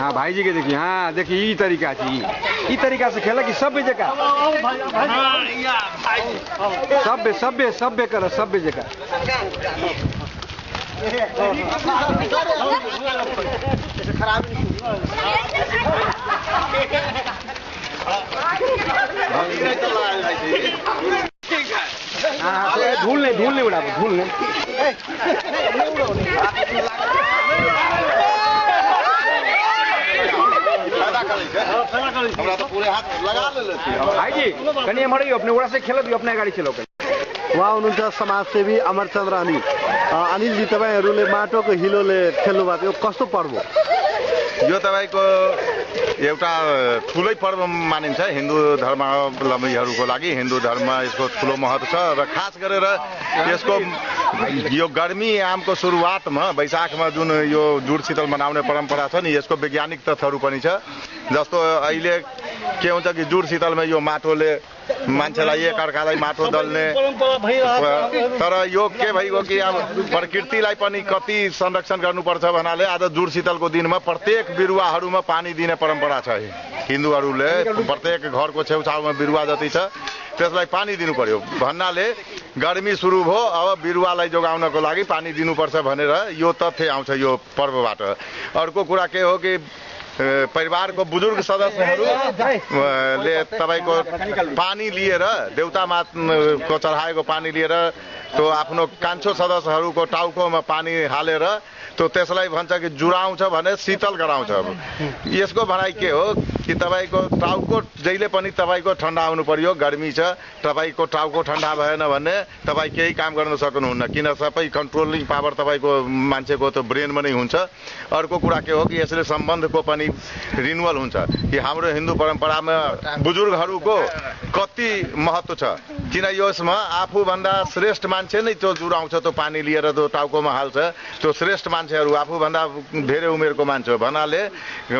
हाँ भाई जी के देखिए, हाँ देखिए ई तरीका छी, ई तरीका से खेला कि सभ्य जगह सभ्य सभ्य सभ्य कर सभ्य जगह हाँ धूल नहीं उड़ा धूल नहीं भाई जी कहीं हमारे अपने उड़ा से खेलो अपने गाड़ी चलो उहाँ हुनुहुन्छ समाजसेवी अमरचन्द्र अनिलजी, तपाईहरुले माटोको हिलोले खेल्नु भएको यो कस्तो पर्व हो? यो तपाईको एउटा ठुलै पर्व मानिन्छ हिन्दू धर्मावलम्बीहरूको लागि। हिन्दू धर्म यसको ठुलो महत्व छ र खास गरेर यसको यो गर्मी यामको सुरुवातमा वैशाखमा जुन यो जुड शीतल मनाउने परम्परा छ नि, यसको वैज्ञानिक तथ्यहरू पनि छ। जस्तो अहिले के हुन्छ कि जुड शीतलमा यो माटोले मान्छेलाई एकअर्कालाई माटो दल्ने, तर यो के भइगयो कि अब प्रकृतिलाई पनि कति संरक्षण गर्नुपर्छ भन्नाले आज जुड शीतलको दिनमा प्रत्येक बिरुवाहरूमा पानी दिने परम्परा छ। हिन्दूहरूले प्रत्येक घरको छेउछाउमा बिरुवा जति छ त्यसलाई पानी दिनु पर्यो भन्नाले गर्मी सुरु भयो, अब बिरुवालाई जोगाउनको लागि पानी दिनुपर्छ भनेर यो तथ्य आउँछ यो पर्वबाट। अर्को कुरा के हो कि परिवारको बुजुर्ग सदस्यहरूले तपाईको पानी लिएर देउतामाको चढाएको पानी लिएर त्यो आफ्नो कान्छो सदस्यहरूको टाउकोमा पानी हालेर तो त्यसलाई भन्छ कि जुराउँछ भने शीतल गराउँछ। यसको भनाइ के हो कि तपाईको टाउको जहिले पनि तपाईको ठण्डा हुनु पर्यो, गर्मी छ, तपाईको टाउको ठण्डा भएन भने तपाई केही काम गर्न सक्नुहुन्न, किन सबै कन्ट्रोलिङ पावर तपाईको मान्छेको त ब्रेनमा नै हुन्छ। अर्को कुरा के हो कि यसले सम्बन्धको पनि रिन्युअल हुन्छ कि हाम्रो हिन्दू परम्परामा बुजुर्गहरूको कति महत्व छ, किन यसमा आफूभन्दा श्रेष्ठ मान्छे नै त्यो जुराउँछ, त्यो पानी लिएर त्यो टाउकोमा हाल्छ, त्यो श्रेष्ठ मान्छेहरू आफूभन्दा धेरै उमेरको मान्छे भन्नाले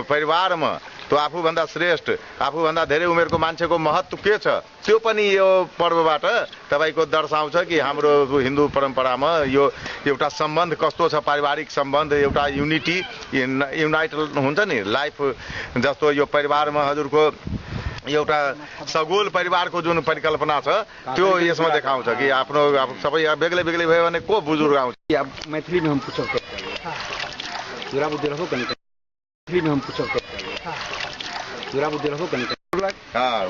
परिवारमा तो आफूभन्दा श्रेष्ठ आफूभन्दा धेरै उमेरको मान्छेको महत्व के छ त्यो पनि यो पर्वबाट तपाईको दर्शाउँछ कि हाम्रो हिन्दू परम्परामा यो एउटा सम्बन्ध कस्तो छ, पारिवारिक सम्बन्ध, एउटा युनिटी युनाइट हुन्छ नि लाइफ। जस्तो यो परिवारमा हजुरको एउटा सगोल परिवारको जुन परिकल्पना छ त्यो यसमा देखाउँछ कि आफ्नो सबै बेग्लै बेग्लै भयो भने को बुजुर्ग आउँछ। अब मैथिली में हम पूछ सकते हैं, जुरा बुद्धि रहो कहीं मैथिली में हम पूछ सकते हैं, जुरा बुद्धि रहो कहीं हाँ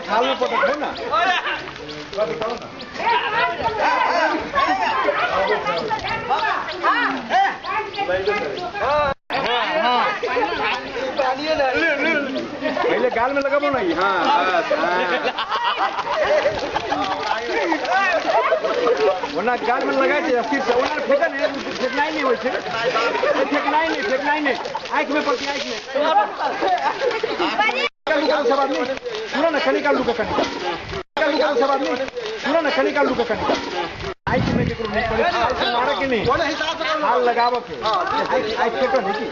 थाल में पटक ना पहले गाल में लगा नहीं। हाँ वरना गाल में लगाए थे फिर से वरना फेंकन है, फेंकना ही नहीं हो, फेंकना ही नहीं आँख में पड़ती, आँख में सब आदमी सुनो ना खनिकाल लुका खनिकाल सब आदमी सुनो ना खनिकाल लुका खनिकाल आँख में मारा कि नहीं हाल लगाव के आँख फेंको नहीं कि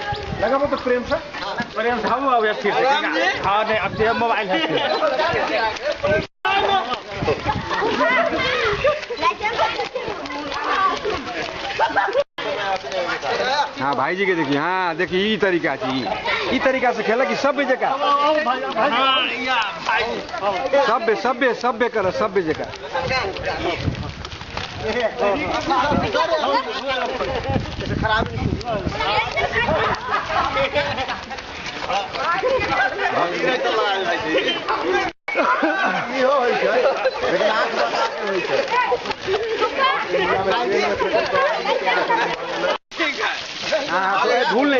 लगाव तो प्रेम से हम हाँ नहीं अब से मोबाइल है। हाँ भाई जी के देखिए, हाँ देखिए ई तरीका चाहिए, ई तरीका से खेला कि सभ्य जगह सभ्य सभ्य सभ्य कर सभ्य जगह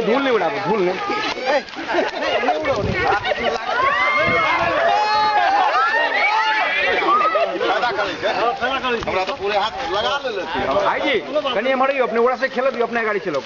धूल नहीं उड़ा धूल नहीं हमरा तो पूरे हाथ लगा ले भाई जी कहीं हमारे अपने उड़ा से खेलो अपने गाड़ी चलो